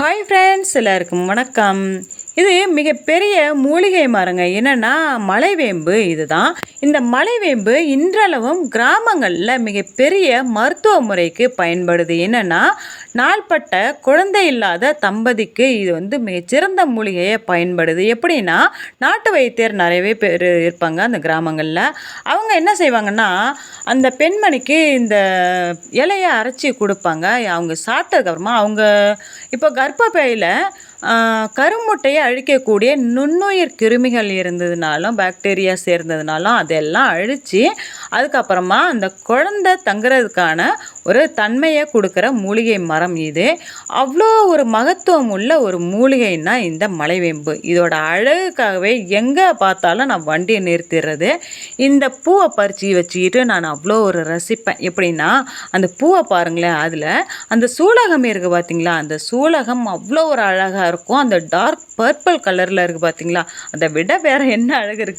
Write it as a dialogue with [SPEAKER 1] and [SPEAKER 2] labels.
[SPEAKER 1] Hi friends, எல்லாருக்கும் வணக்கம். இது மிகப்பெரிய மூலிகை மரங்க. என்னென்னா மலைவேம்பு. இதுதான் இந்த மலைவேம்பு இன்றளவும் கிராமங்களில் மிகப்பெரிய மருத்துவ முறைக்கு பயன்படுது. என்னென்னா நாள்பட்ட குழந்தை இல்லாத தம்பதிக்கு இது மிகச்சிறந்த மூலிகையை பயன்படுது. எப்படின்னா நாட்டு வைத்தியர் நிறையவே பேர் இருப்பாங்க அந்த கிராமங்களில். அவங்க என்ன செய்வாங்கன்னா அந்த பெண்மணிக்கு இந்த இலையை அரைச்சி கொடுப்பாங்க. அவங்க சாப்பிட்டதுக்கப்புறமா அவங்க இப்போ கர்ப்பப்பையில் கருமுட்டையை அழிக்கக்கூடிய நுண்ணுயிர் கிருமிகள் இருந்ததுனாலும் பாக்டீரியா சேர்ந்ததுனாலும் அதெல்லாம் அழித்து அதுக்கப்புறமா அந்த குழந்தை தங்குறதுக்கான ஒரு தன்மையை கொடுக்குற மூலிகை மரம் இது. அவ்வளோ ஒரு மகத்துவம் உள்ள ஒரு மூலிகைன்னா இந்த மலைவேம்பு. இதோட அழகுக்காகவே எங்கே பார்த்தாலும் நான் வண்டியை நிறுத்திடுறது. இந்த பூவை பறித்து வச்சுக்கிட்டு நான் அவ்வளோ ஒரு ரசிப்பேன். எப்படின்னா அந்த பூவை பாருங்களேன், அதில் அந்த சூலகம் இருக்குது பார்த்தீங்களா, அந்த சூலகம் அவ்வளோ ஒரு அழகாக இருக்கும். அந்த டார்க் பர்பிள் கலரில் இருக்குது பார்த்தீங்களா, அதை விட வேறு என்ன அழகு இருக்குது.